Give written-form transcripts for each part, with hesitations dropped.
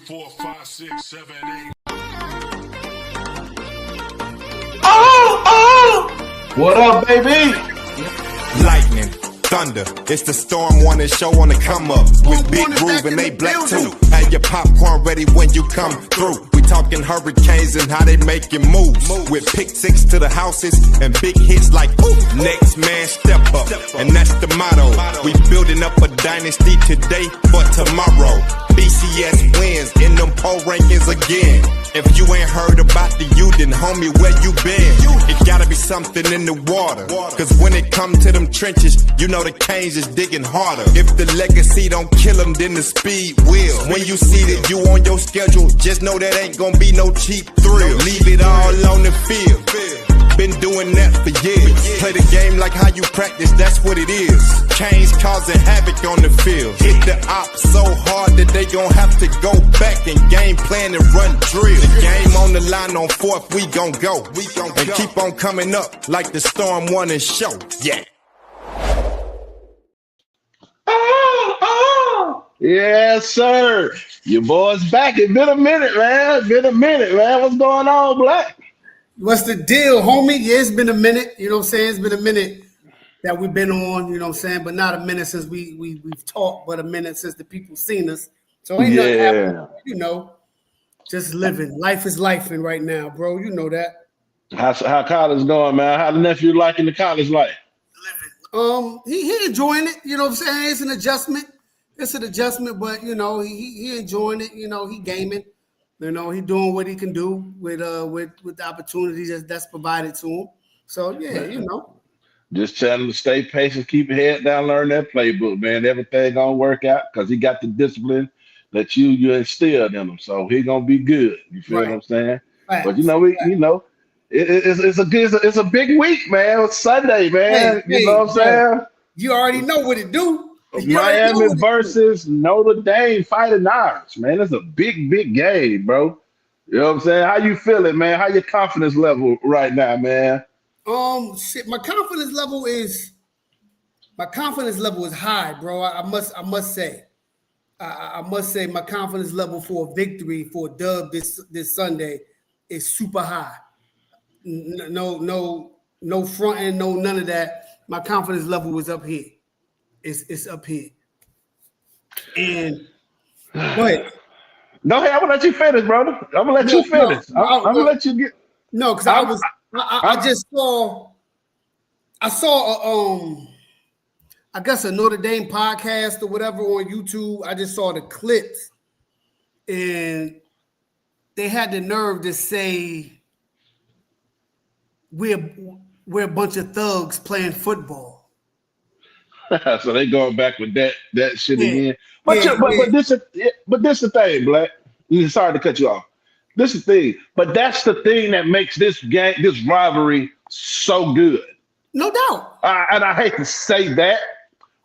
4, 5, 6, 7, 8. What up, baby? Lightning, thunder, it's the Storm Warning show on the come up with Big Groov and Ablakk too. Have your popcorn ready when you come through. We talking hurricanes and how they making moves with pick six to the houses and big hits like ooh. Next man step up, and that's the motto. We building up a dynasty today for tomorrow. BCS wins in them poll rankings again. If you ain't heard about the U, then homie, where you been? It gotta be something in the water, cause when it come to them trenches, you know the Canes is digging harder. If the legacy don't kill them, then the speed will. When you see that you on your schedule, just know that ain't gonna be no cheap thrill. Leave it all on the field. Been doing that for years. Play the game like how you practice, that's what it is. Canes causing havoc on the field. Hit the op so hard that they gon' have to go back and game plan and run drill. The game on the line on fourth, we gon' go. And keep on coming up like the Storm Warning show. Yeah. Yes, sir. Your boy's back. It's been a minute, man. What's going on, Black? What's the deal, homie? Yeah, it's been a minute. You know what I'm saying? It's been a minute that we've been on, you know what I'm saying? But not a minute since we've talked, but a minute since the people seen us. So ain't nothing happening, you know. Just living. Life is lifing right now, bro. You know that. How college going, man? How the nephew liking the college life? Living. He enjoying it, you know what I'm saying? It's an adjustment. But you know, he enjoying it, you know, he gaming. You know, he doing what he can do with the opportunities that's provided to him. So yeah, you know. Just tell him to stay patient, keep your head down, learn that playbook, man. Everything gonna work out because he got the discipline that you instilled in him. So he gonna be good. You feel what I'm saying? Right. But it's a big week, man. It's Sunday, man. You know what I'm saying? You already know what it do. Miami versus Notre Dame Fighting Irish, man. It's a big game, bro. You know what I'm saying? How you feeling, man? How your confidence level right now, man? My confidence level is high, bro. I must say my confidence level for a victory, for a dub this Sunday is super high. No fronting, no none of that. My confidence level is up here. It's up here. And go ahead. Go ahead. I'm gonna let you finish, brother. I'm gonna let you finish. I'm gonna let you get. No, because I saw I guess a Notre Dame podcast or whatever on YouTube. I just saw the clips, and they had the nerve to say we're a bunch of thugs playing football. So they going back with that shit again. But this the thing, Black. Sorry to cut you off. This is the thing. But that's the thing that makes this rivalry so good. No doubt. And I hate to say that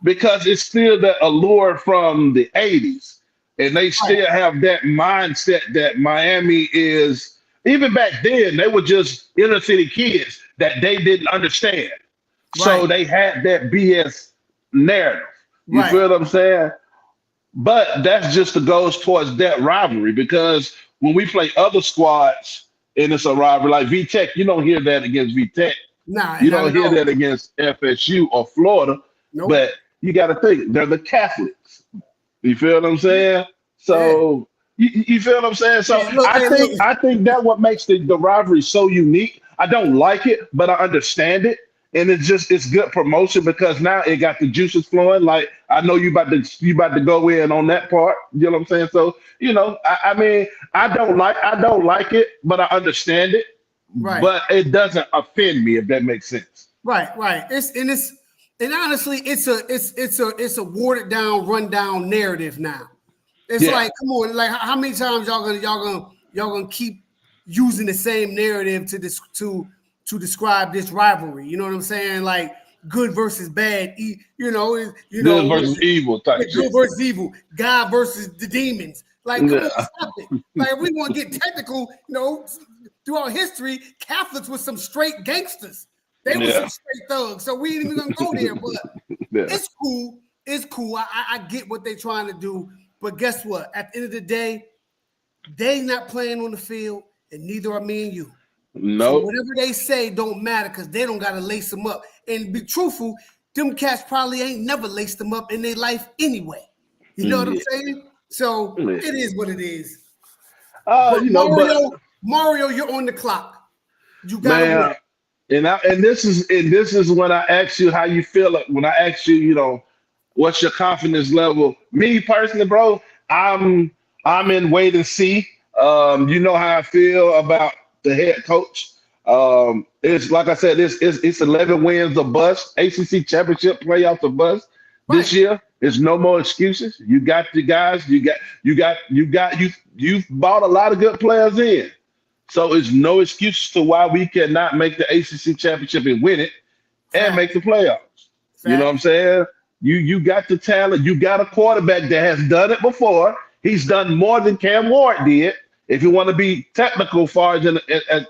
because it's still the allure from the 80s. And they still have that mindset that Miami is, even back then, they were just inner city kids that they didn't understand. So they had that BS narrative. You feel what I'm saying? But that's just the goes towards that rivalry, because when we play other squads and it's a rivalry like VTech, you don't hear that against VTech. You don't hear that against FSU or Florida. But you got to think they're the Catholics. You feel what I'm saying? So you feel what I'm saying? So I think that what makes the rivalry so unique. I don't like it, but I understand it. And it's good promotion because now it got the juices flowing. Like I know you about to go in on that part. You know what I'm saying? So you know, I mean, I don't like it, but I understand it. Right. But it doesn't offend me, if that makes sense. Right. And honestly, it's a watered down, run down narrative now. It's like, come on, like how many times y'all gonna keep using the same narrative to describe this rivalry? You know what I'm saying? Like good versus bad, good versus evil type shit. Good versus evil, God versus the demons. Like, come on, stop it. Like, if we want to get technical, you know, throughout history, Catholics were some straight gangsters. They were some straight thugs. So we ain't even gonna go there. But it's cool. It's cool. I get what they're trying to do. But guess what? At the end of the day, They not playing on the field, and neither are me and you. No. So whatever they say don't matter because they don't got to lace them up. And be truthful, them cats probably ain't never laced them up in their life anyway. You know what I'm saying? So it is what it is. But Mario, you're on the clock. You got to win. And this is when I ask you how you feel. When I ask you, what's your confidence level? Me personally, bro, I'm in wait and see. You know how I feel about the head coach. It's like I said, it's 11 wins a bust, ACC championship playoffs a bust this year. There's no more excuses. You got the guys. You've bought a lot of good players in. So it's no excuses to why we cannot make the ACC championship and win it and make the playoffs. You know what I'm saying? You got the talent. You got a quarterback that has done it before. He's done more than Cam Ward did. If you want to be technical, far as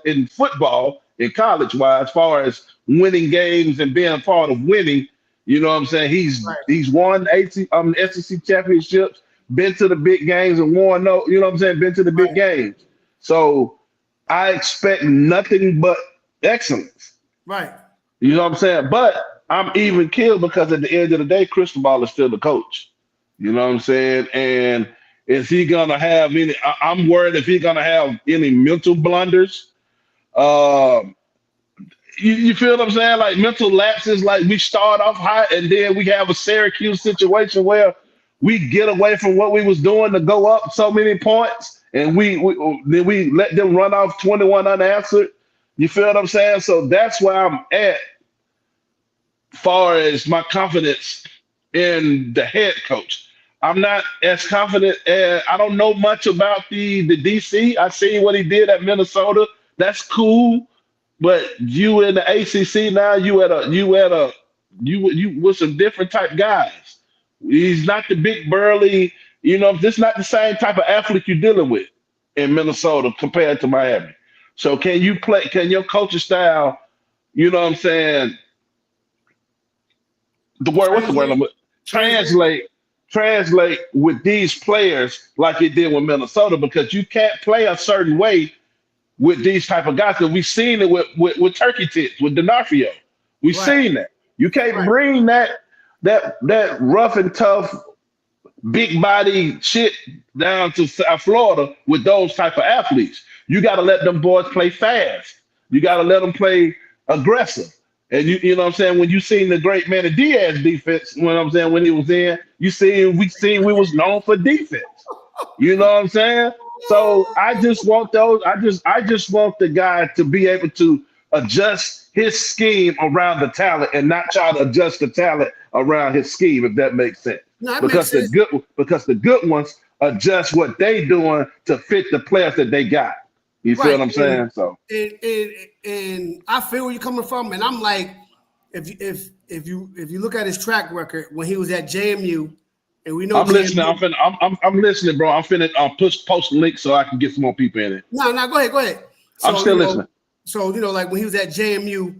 in football, in college wise, as far as winning games and being part of winning, you know what I'm saying? He's won SEC championships, been to the big games and won. No, you know what I'm saying? Been to the big games. So I expect nothing but excellence. Right. You know what I'm saying? But I'm even killed because at the end of the day, Cristobal is still the coach. You know what I'm saying? And is he gonna have any? I'm worried if he's gonna have any mental blunders. You feel what I'm saying? Like mental lapses, like we start off hot and then we have a Syracuse situation where we get away from what we was doing to go up so many points and we let them run off 21 unanswered. You feel what I'm saying? So that's where I'm at far as my confidence in the head coach. I'm not as confident I don't know much about the DC. I seen what he did at Minnesota. That's cool. But you in the ACC now, you with some different type guys. He's not the big burly, this is not the same type of athlete you're dealing with in Minnesota compared to Miami. So can your coaching style, you know what I'm saying? What's the word? Translate with these players like it did with Minnesota, because you can't play a certain way with these type of guys, because we've seen it with Turkey Tits, with D'Onofrio. We've seen that. You can't bring that rough and tough, big body shit down to South Florida with those type of athletes. You got to let them boys play fast. You got to let them play aggressive. And you know what I'm saying? When you seen the great Manny Diaz defense, you know what I'm saying, when he was in, we was known for defense. You know what I'm saying? So I just want I just want the guy to be able to adjust his scheme around the talent and not try to adjust the talent around his scheme, if that makes sense. No, because the good ones adjust what they doing to fit the players that they got. You feel what I'm saying? So and I feel where you're coming from, and I'm like, if you look at his track record when he was at JMU. And we know I'm listening. I'm listening, bro. I'm finna post the link so I can get some more people in it. No, go ahead. So, I'm still listening. So like when he was at JMU,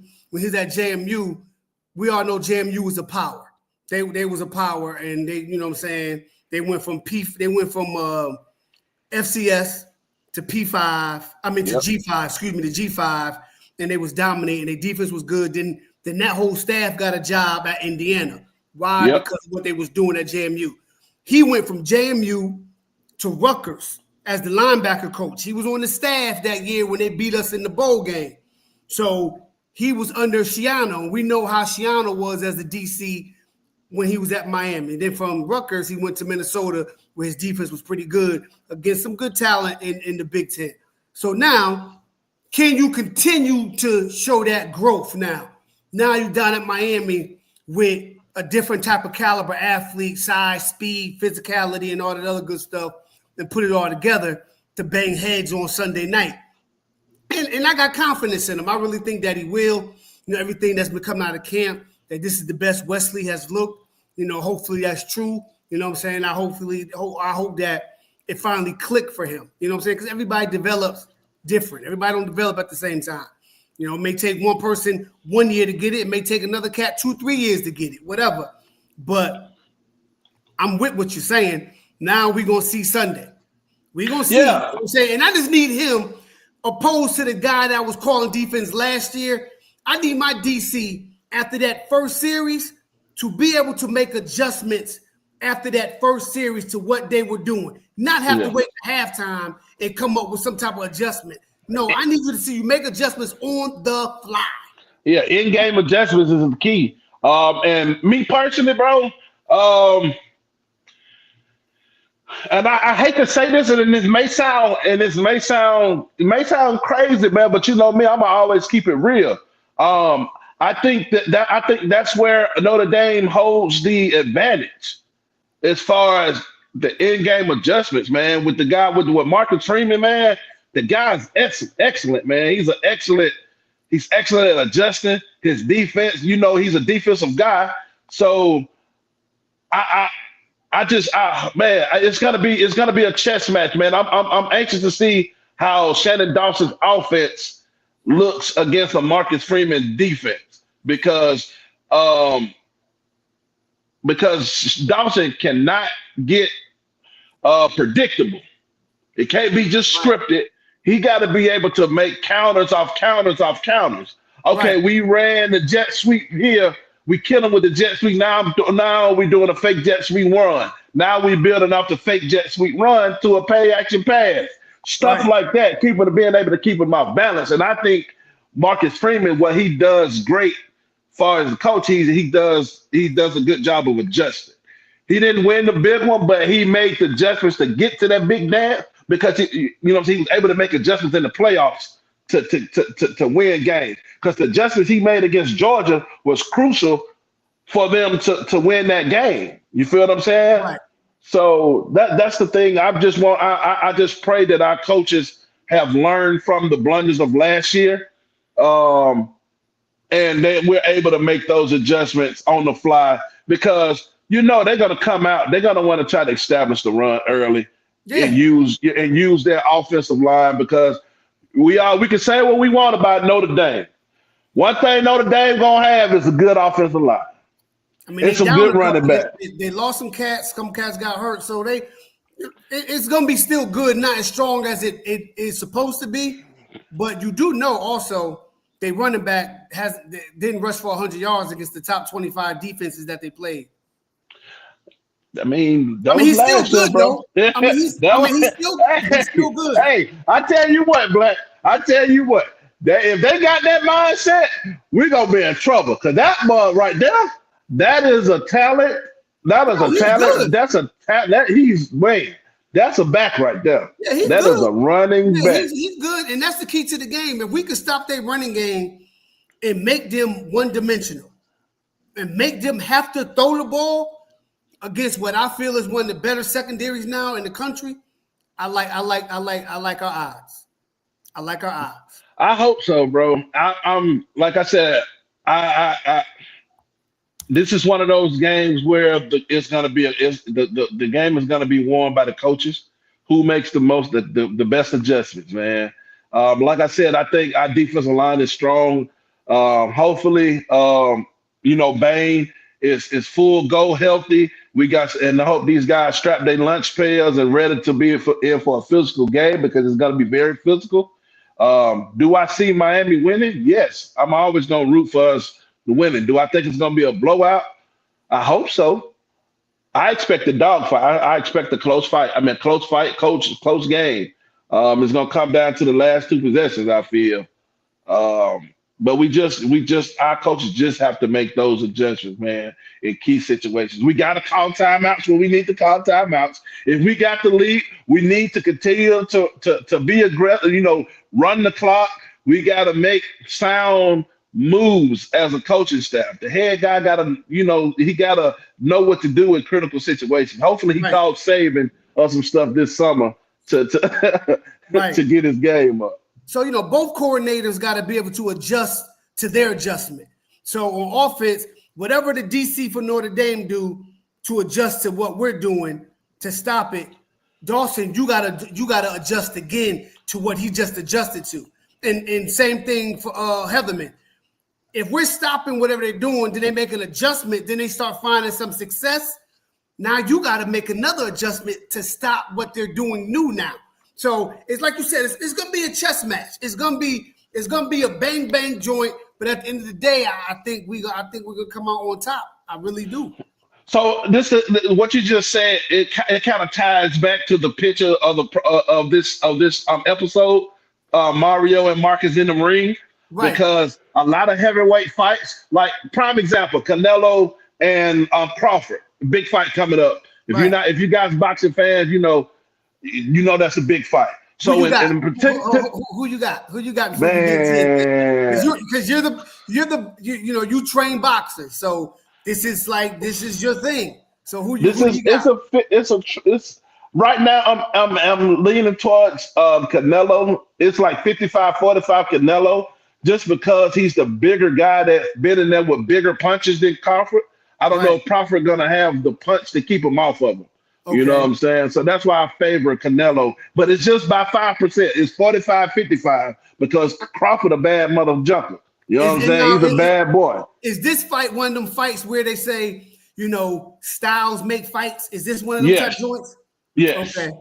we all know JMU was a power. They was a power, and they, you know what I'm saying, they went from FCS to P5. To G5. To G5, and they was dominating. Their defense was good. Then that whole staff got a job at Indiana. Why? Because of what they was doing at JMU. He went from JMU to Rutgers as the linebacker coach. He was on the staff that year when they beat us in the bowl game. So he was under Schiano. We know how Schiano was as the DC when he was at Miami. Then from Rutgers, he went to Minnesota where his defense was pretty good against some good talent in the Big Ten. So now, can you continue to show that growth now? Now you're down at Miami with a different type of caliber athlete, size, speed, physicality, and all that other good stuff, and put it all together to bang heads on Sunday night. And I got confidence in him. I really think that he will. Everything that's been coming out of camp, that this is the best Wesley has looked. Hopefully that's true. You know what I'm saying? I hope that it finally clicked for him. You know what I'm saying? Because everybody develops different. Everybody don't develop at the same time. It may take one person 1 year to get it. It may take another cat 2-3 years to get it, whatever. But I'm with what you're saying. Now we're going to see Sunday. We're gonna see. Yeah. You know what I'm saying, and I just need him opposed to the guy that was calling defense last year. I need my DC after that first series to be able to make adjustments after that first series to what they were doing. Not have to wait to halftime and come up with some type of adjustment. No, I need you to see you make adjustments on the fly. Yeah, in-game adjustments is the key. And me personally, bro, and I hate to say this, and it may sound crazy, man, but you know me, I'm always keep it real. I think that's where Notre Dame holds the advantage as far as the in-game adjustments, man. With Marcus Freeman, man, the guy's excellent, man. He's excellent at adjusting his defense. You know, he's a defensive guy. So it's gonna be a chess match, man. I'm anxious to see how Shannon Dawson's offense looks against a Marcus Freeman defense because Dawson cannot get predictable. It can't be just scripted. He got to be able to make counters off counters off counters. Okay, right. We ran the jet sweep here. We killed him with the jet sweep. Now we're doing a fake jet sweep run. Now we're building off the fake jet sweep run to a pay action pass. Stuff like that, being able to keep him off balance. And I think Marcus Freeman, what he does great as far as a coach, he does a good job of adjusting. He didn't win the big one, but he made the adjustments to get to that big dance because he was able to make adjustments in the playoffs to win games. Because the adjustments he made against Georgia was crucial for them to win that game. You feel what I'm saying? Right. So that's the thing. I just pray that our coaches have learned from the blunders of last year, and that we're able to make those adjustments on the fly because they're going to come out. They're going to want to try to establish the run early and use their offensive line because we can say what we want about Notre Dame. One thing Notre Dame gonna have is a good offensive line. I mean, it's some good running back. They lost some cats. Some cats got hurt, so it's gonna be still good, not as strong as it is supposed to be. But you do know also they running back didn't rush for 100 yards against the top 25 defenses that they played. I mean, he's still good, bro. He's still good. Hey, I tell you what, Black. If they got that mindset, we're gonna be in trouble. Cause that bug right there, that is a talent. That is a talent. Good. That's a talent. That's a back right there. Yeah, that is a running back. He's good, and that's the key to the game. If we could stop their running game and make them one-dimensional, and make them have to throw the ball against what I feel is one of the better secondaries now in the country, I like our odds. I like our odds. I hope so, bro. I'm like I said, this is one of those games where the game is gonna be won by the coaches who makes the best adjustments, man. Like I said, I think our defensive line is strong. Hopefully, Bain is full go healthy. And I hope these guys strap their lunch pails and ready to be in for a physical game because it's gonna be very physical. Do I see Miami winning? Yes. I'm always going to root for us to win. Do I think it's going to be a blowout? I hope so. I expect a dogfight. I expect a close fight. Close game. It's going to come down to the last two possessions, I feel. But our coaches just have to make those adjustments, man, in key situations. We got to call timeouts when we need to call timeouts. If we got the lead, we need to continue to be aggressive, run the clock. We got to make sound moves as a coaching staff. The head guy got to, he got to know what to do in critical situations. Hopefully he called Saban or some stuff this summer to get his game up. So, both coordinators got to be able to adjust to their adjustment. So on offense, whatever the DC for Notre Dame do to adjust to what we're doing to stop it, Dawson, you gotta adjust again to what he just adjusted to. And same thing for Heatherman. If we're stopping whatever they're doing, then they make an adjustment, then they start finding some success. Now you got to make another adjustment to stop what they're doing new now. So it's like you said, it's going to be a chess match. It's going to be a bang bang joint. But at the end of the day, I think we're gonna come out on top. I really do. So this is what you just said. It kind of ties back to the picture of this episode. Mario and Marcus in the ring, right? Because a lot of heavyweight fights, like prime example, Canelo and Crawford, big fight coming up. If you guys boxing fans, you know that's a big fight. So who you got? Who you got? Man, because you train boxers, so this is your thing. So who you got? It's right now. I'm leaning towards Canelo. It's like 55-45 Canelo, just because he's the bigger guy that's been in there with bigger punches than Crawford. I don't know if Crawford gonna have the punch to keep him off of him. Okay. You know what I'm saying? So that's why I favor Canelo. But it's just by 5%. It's 45-55 because Crawford a bad mother jumper. You know what I'm saying? He's a bad boy. Is this fight one of them fights where they say, styles make fights? Is this one of them type joints? Yes. Okay.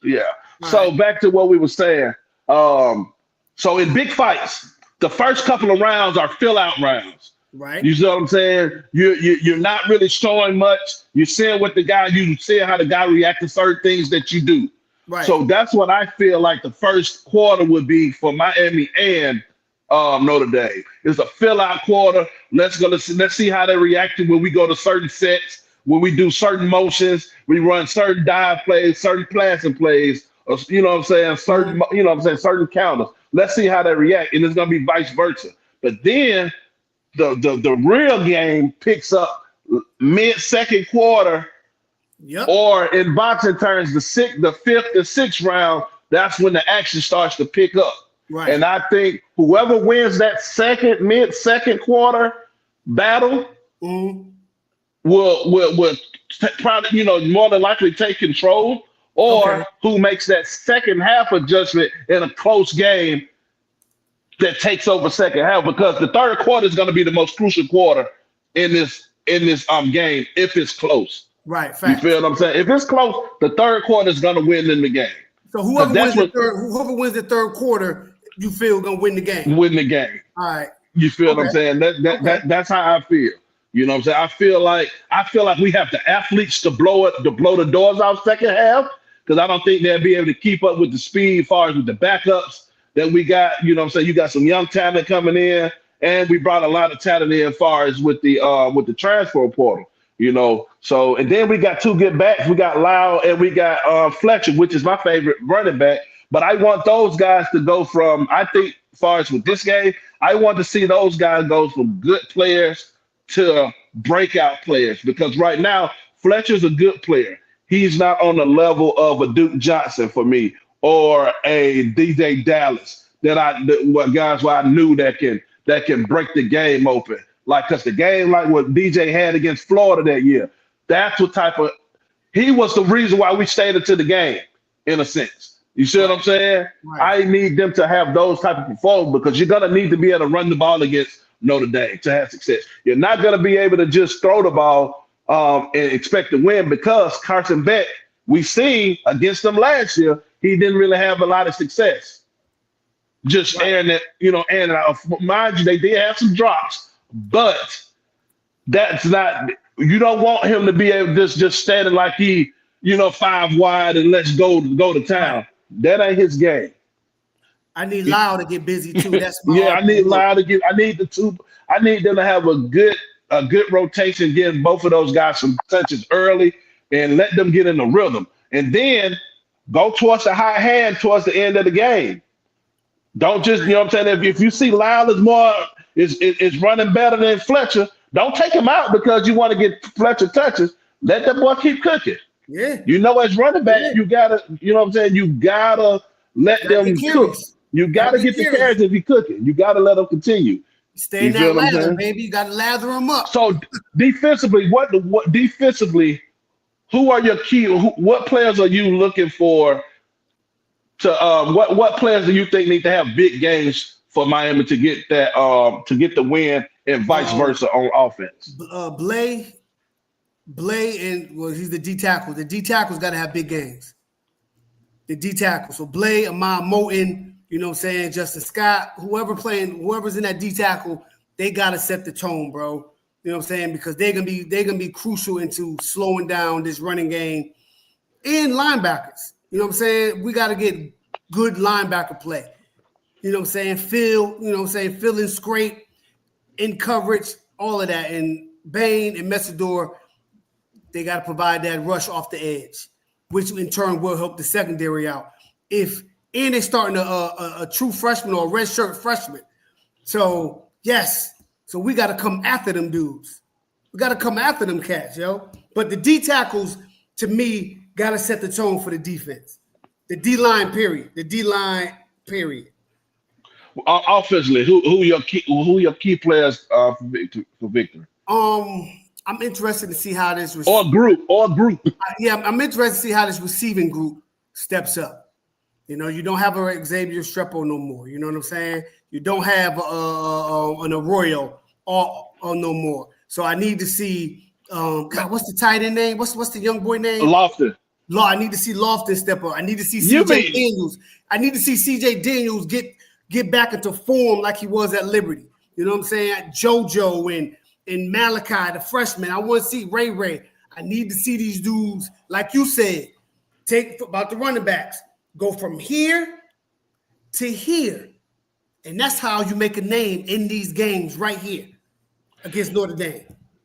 Yeah. All so right. Back to what we were saying. So in big fights, the first couple of rounds are fill-out rounds. Right. You see what I'm saying? You're not really showing much. You're seeing what the guy, you seeing how the guy reacts to certain things that you do. Right. So that's what I feel like the first quarter would be for Miami and Notre Dame. It's a fill-out quarter. Let's see how they reacted when we go to certain sets, when we do certain motions, we run certain dive plays, certain passing plays, or certain counters. Let's see how they react, and it's gonna be vice versa. But then the real game picks up mid-second quarter, or in boxing terms, the fifth and sixth round. That's when the action starts to pick up. Right. And I think whoever wins that mid-second quarter battle will probably more than likely take control, or who makes that second half adjustment in a close game that takes over second half, because the third quarter is going to be the most crucial quarter in this game if it's close. Right. Facts. You feel what I'm saying? If it's close, the third quarter is going to win in the game. So whoever wins the third quarter, you feel going to win the game. Win the game. All right. You feel what I'm saying? That's how I feel. You know what I'm saying? I feel like we have the athletes to blow the doors out second half, because I don't think they'll be able to keep up with the speed as far as with the backups that we got. You know what I'm saying? You got some young talent coming in, and we brought a lot of talent in as far as with the transfer portal. So and then we got two good backs. We got Lau and we got Fletcher, which is my favorite running back. But I want those guys to go from, I think, as far as with this game, I want to see those guys go from good players to breakout players, because right now Fletcher's a good player. He's not on the level of a Duke Johnson for me, or a DJ Dallas guys I knew that can break the game open. Like, because the game, like what DJ had against Florida that year, that's what he was the reason why we stayed into the game, in a sense. You see what I'm saying? Right. I need them to have those type of performance, because you're going to need to be able to run the ball against Notre Dame to have success. You're not going to be able to just throw the ball and expect to win, because Carson Beck, we seen against them last year, he didn't really have a lot of success. Just airing it, and mind you, they did have some drops, but that's not, you don't want him to be able to just standing like he, 5 wide and let's go to town. That ain't his game. I need Lau to get busy too. That's my I need Lau to get. I need them to have a good rotation, getting both of those guys some touches early and let them get in the rhythm, and then go towards the high hand towards the end of the game. Don't just, what I'm saying, if you see Lau is running better than Fletcher, don't take him out because you want to get Fletcher touches. Let that boy keep cooking. Yeah. As running back, you gotta, what I'm saying, you gotta let them cook. You gotta get the carries if you're cooking. You gotta let them continue. Stay in that lather, baby. You gotta lather them up. So defensively, what defensively, who are your key? What players are you looking for? What players do you think need to have big games for Miami to get that to get the win, and vice versa on offense? Blay, Blay and he's the D tackle. The D tackle's got to have big games. The D tackle. So Blay, Amon Moten, you know what I'm saying, Justin Scott, whoever's in that D tackle, they gotta set the tone, bro. You know what I'm saying? Because they're gonna be crucial into slowing down this running game and linebackers. You know what I'm saying? We gotta get good linebacker play. You know what I'm saying? Filling scrape in coverage, all of that. And Bain and Messidor, they got to provide that rush off the edge, which in turn will help the secondary out. And they're starting a true freshman or a redshirt freshman. So, yes. So we got to come after them dudes. We got to come after them cats, yo. But the D tackles, to me, got to set the tone for the defense. The D-line, period. The D-line, period. Offensively, who your key players for victory? I'm interested to see how this or group. I'm interested to see how this receiving group steps up. You know, you don't have a Xavier Strepo no more. You know what I'm saying? You don't have an Arroyo or no more. So I need to see. What's the tight end name? What's the young boy name? Lofton. I need to see Lofton step up. I need to see CJ Daniels. I need to see CJ Daniels get back into form like he was at Liberty. You know what I'm saying? JoJo and Malachi, the freshman. I want to see Ray. I need to see these dudes, like you said, take about the running backs, go from here to here. And that's how you make a name in these games right here against Notre Dame.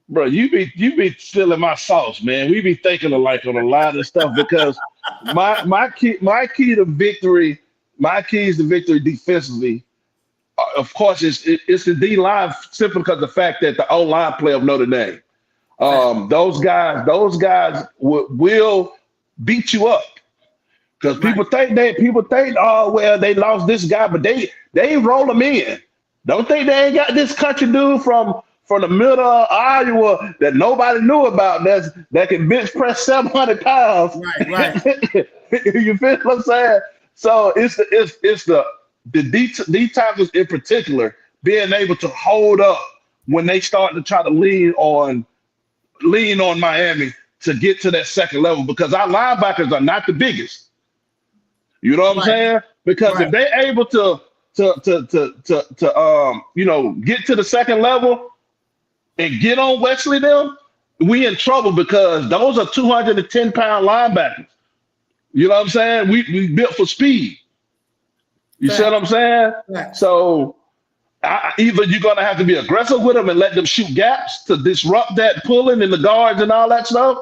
Bro, you be stealing my sauce, man. We be thinking alike on a lot of stuff because my key to victory, my keys to victory defensively, of course, it's the D line simply because of the fact that the O line play of Notre Dame. Those guys will beat you up because people think they lost this guy, but they roll them in. Don't think they ain't got this country dude from the middle of Iowa that nobody knew about that can bench press 700 pounds. Right. You feel what I'm saying? So it's the D tackles in particular being able to hold up when they start to try to lean on Miami to get to that second level because our linebackers are not the biggest. You know what I'm saying? Because if they're able to get to the second level and get on Wesley them, we in trouble because those are 210-pound linebackers. You know what I'm saying? We built for speed. You see what I'm saying? Yeah. So either you're going to have to be aggressive with them and let them shoot gaps to disrupt that pulling and the guards and all that stuff.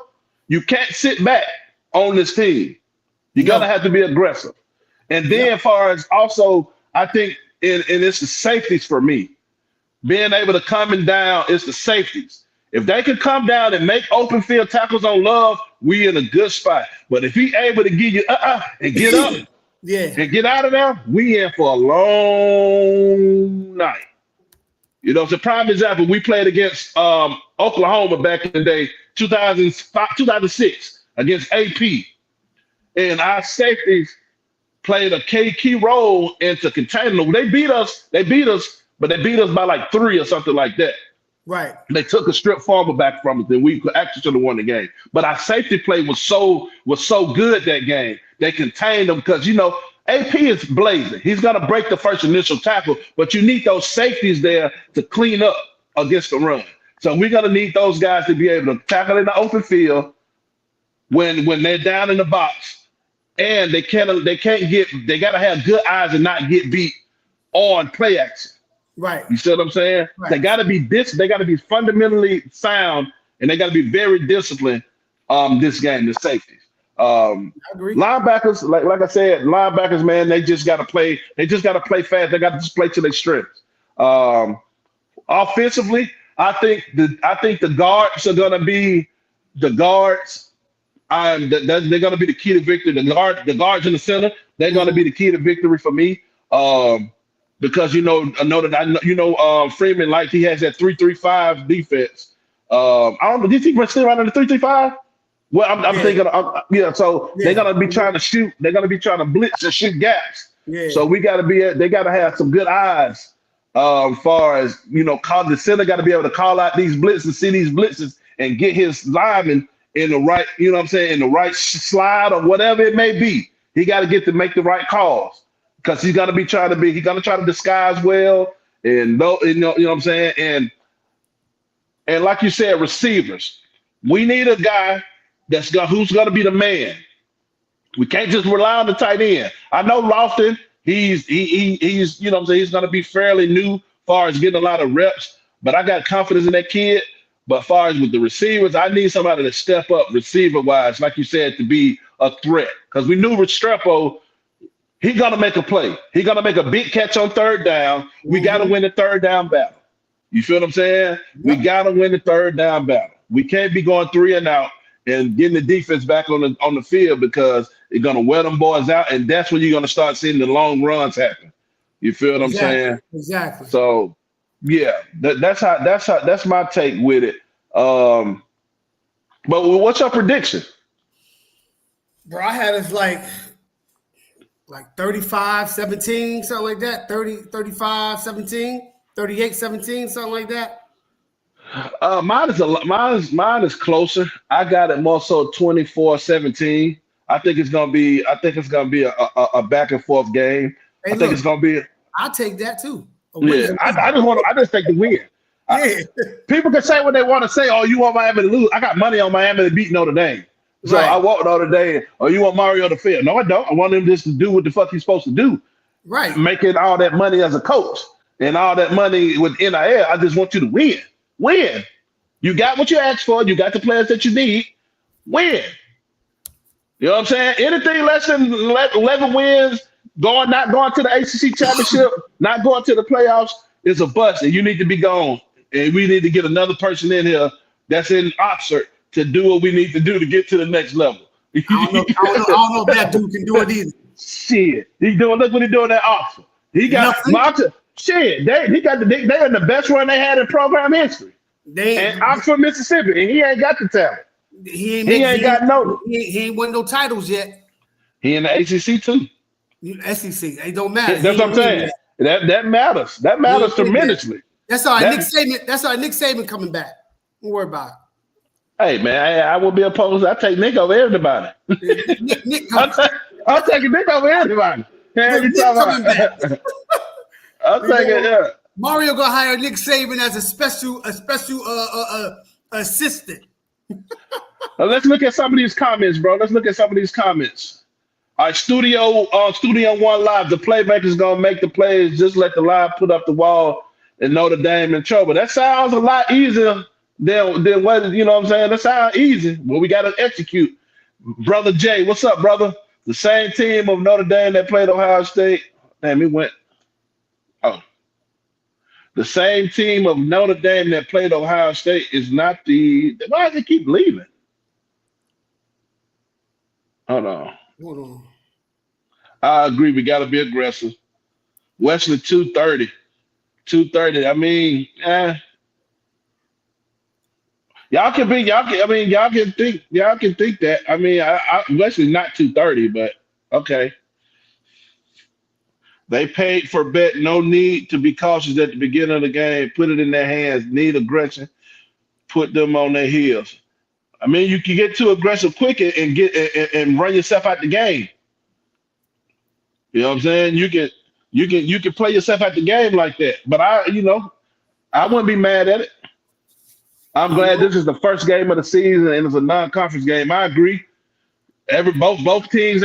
You can't sit back on this team. You're going to have to be aggressive. And then as far as also, I think, and it's the safeties for me. Being able to come down, it's the safeties. If they can come down and make open field tackles on Love, we in a good spot. But if he able to give you and get up and get out of there, we in for a long night. You know, it's a prime example. We played against Oklahoma back in the day, 2006, against AP. And our safeties played a key role into containing them. They beat us, but they beat us by like 3 or something like that. Right. They took a strip fumble back from us, and we actually should have won the game. But our safety play was so good that game. They contained them because, AP is blazing. He's going to break the first initial tackle, but you need those safeties there to clean up against the run. So we're going to need those guys to be able to tackle in the open field when they're down in the box, and they got to have good eyes and not get beat on play action. Right. You see what I'm saying? Right. They got to be fundamentally sound, and they got to be very disciplined. This game, the safeties. I agree. Linebackers, like I said, linebackers, man, they just got to play. They just got to play fast. They got to just play to their strengths. Offensively, I think the guards are going to be the guards. They're going to be the key to victory. The guards in the center, they're going to be the key to victory for me. Because Freeman, like he has that 3-3-5 defense. I don't know. Do you think we're still running the 3-3-5? Well, I'm thinking. They're gonna be trying to shoot. They're gonna be trying to blitz and shoot gaps. Yeah. So they gotta have some good eyes. Far as the center got to be able to call out these blitzes, see these blitzes, and get his lineman in the right, you know what I'm saying, in the right slide or whatever it may be. He got to get to make the right calls because he's got to be trying to be. He's gonna try to disguise well, and you know what I'm saying, and like you said, receivers. We need a guy who's gonna be the man. We can't just rely on the tight end. I know Lofton. He's you know what I'm saying, he's gonna be fairly new as far as getting a lot of reps, but I got confidence in that kid. But as far as with the receivers, I need somebody to step up receiver-wise, like you said, to be a threat. Because we knew Restrepo, he's going to make a play. He's going to make a big catch on third down. We got to win the third down battle. You feel what I'm saying? We got to win the third down battle. We can't be going 3 and out and getting the defense back on the field because it's going to wear them boys out, and that's when you're going to start seeing the long runs happen. You feel what I'm saying? Exactly. So, yeah, that's my take with it. But what's your prediction? Bro, I had us like 35-17, something like that. 35-17, 38-17, something like that. Mine is closer. I got it more so 24-17. I think it's gonna be a back and forth game. Hey, I think it's gonna be. I'll take that too. Yeah, I just take the win. Yeah. People can say what they want to say. Oh, you want Miami to lose? I got money on Miami to beat Notre Dame. So I want Notre Dame. Or you want Mario to fail? No, I don't. I want him just to do what the fuck he's supposed to do. Right. Making all that money as a coach and all that money with NIL. I just want you to win. Win. You got what you asked for. You got the players that you need. Win. You know what I'm saying? Anything less than 11 wins, not going to the ACC championship, not going to the playoffs is a bust, and you need to be gone. And we need to get another person in here that's in Oxford to do what we need to do to get to the next level. I don't know if that dude can do it either. Shit, look what he's doing at Oxford. He got shit. They're in the best run they had in program history. And Oxford, Mississippi, and he ain't got the talent. He ain't won no titles yet. He in the ACC too. SEC, it don't matter. That's what I'm saying. That matters. That matters tremendously. That's all right. Nick Saban coming back. Don't worry about it. Hey man, I will be opposed. I take Nick over everybody. I'm taking Nick over everybody. I'll take it. Yeah. Mario gonna hire Nick Saban as a special assistant. Let's look at some of these comments, bro. All right, Studio One Live. The playmaker's gonna make the plays. Just let the live put up the wall and Notre Dame in trouble. That sounds a lot easier than what, you know what I'm saying? That sounds easy, but we gotta execute. Brother Jay, what's up, brother? The same team of Notre Dame that played Ohio State. Damn, he went. Oh. The same team of Notre Dame that played Ohio State is not the. Why does it keep leaving? Hold on. I agree. We got to be aggressive. Wesley 230. 230. I mean, y'all can think that. I mean, Wesley not 230, but okay. They paid for bet. No need to be cautious at the beginning of the game. Put it in their hands. Need aggression. Put them on their heels. I mean, you can get too aggressive quick and run yourself out the game. You know what I'm saying? You can play yourself out the game like that. But I wouldn't be mad at it. I'm glad this is the first game of the season and it's a non-conference game. I agree. Both teams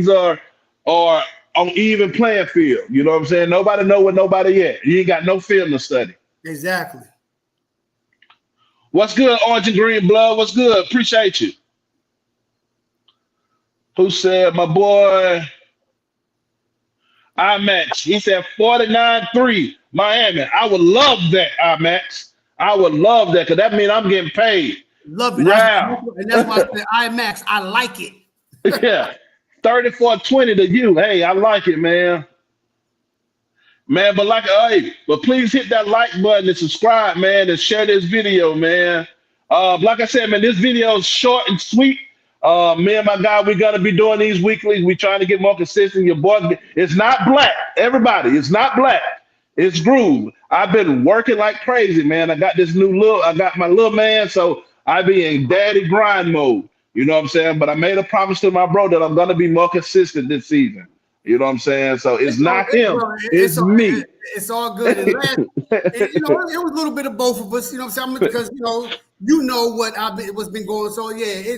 are on even playing field. You know what I'm saying? Nobody know what nobody yet. You ain't got no film to study. Exactly. What's good, Orange and Green Blood? What's good? Appreciate you. Who said, my boy IMAX? He said 49-3 Miami. I would love that, IMAX. I would love that because that means I'm getting paid. Love it. Wow. And that's why I said IMAX. I like it. Yeah. 34-20 to you. Hey, I like it, man. Man, but please hit that like button and subscribe, man, and share this video, man. Like I said, man, this video is short and sweet. Me and my guy, we're gonna be doing these weekly. We're trying to get more consistent. Your boy, it's not black. Everybody, it's not black. It's Groove. I've been working like crazy, man. I got my little man, so I be in daddy grind mode. You know what I'm saying? But I made a promise to my bro that I'm gonna be more consistent this season. You know what I'm saying? So it's not him, it's me. It's all good. And it was a little bit of both of us. You know what I'm saying? Because you know what's been going. So yeah,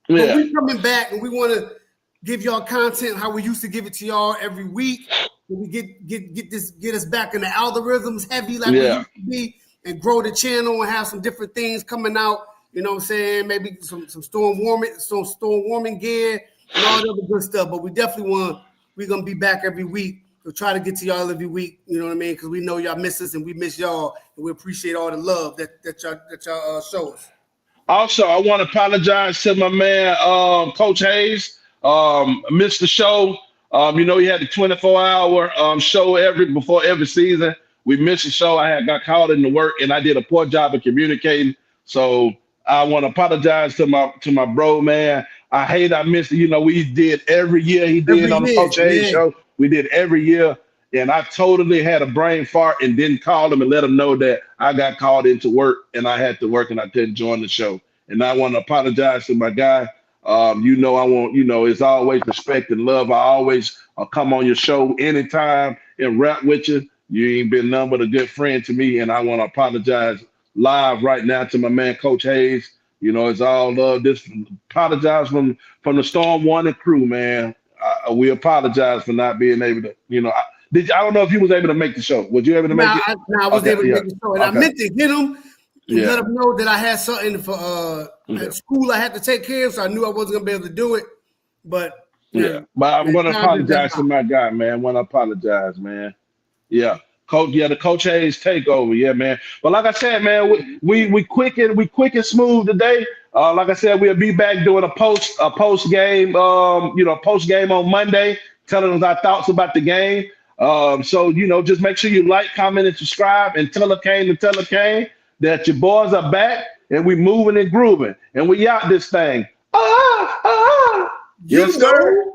but we coming back and we want to give y'all content how we used to give it to y'all every week. We get us back in the algorithms heavy like we used to be, and grow the channel and have some different things coming out. You know what I'm saying? Maybe some storm warming gear and all the other good stuff. But we definitely we're gonna be back every week. We'll try to get to y'all every week. You know what I mean? Because we know y'all miss us and we miss y'all, and we appreciate all the love that y'all show us. Also, I want to apologize to my man, Coach Hayes. Missed the show. He had the 24-hour show before every season. We missed the show. I got called into work, and I did a poor job of communicating. So I want to apologize to my bro, man. I missed it. We did every year. He did on the Coach Hayes show. We did every year. And I totally had a brain fart and didn't call him and let him know that I got called into work and I had to work and I couldn't join the show. And I want to apologize to my guy. It's always respect and love. I always come on your show anytime and rap with you. You ain't been nothing but a good friend to me. And I want to apologize live right now to my man, Coach Hayes. It's all love. This apologize from the Storm Warning crew, man. We apologize for not being able to, I don't know if you was able to make the show. Was you able to make it? I was able to make the show. And I meant to get him and let him know that I had something for at school I had to take care of, so I knew I wasn't going to be able to do it. But but I'm going to apologize to my guy, man. I want to apologize, man. Yeah. The Coach Hayes takeover, yeah, man. But like I said, man, we quick and smooth today. Like I said, we'll be back doing a post game, post game on Monday, telling us our thoughts about the game. So just make sure you like, comment, and subscribe, and tell a Kane that your boys are back and we moving and grooving and we out this thing. Yes, sir.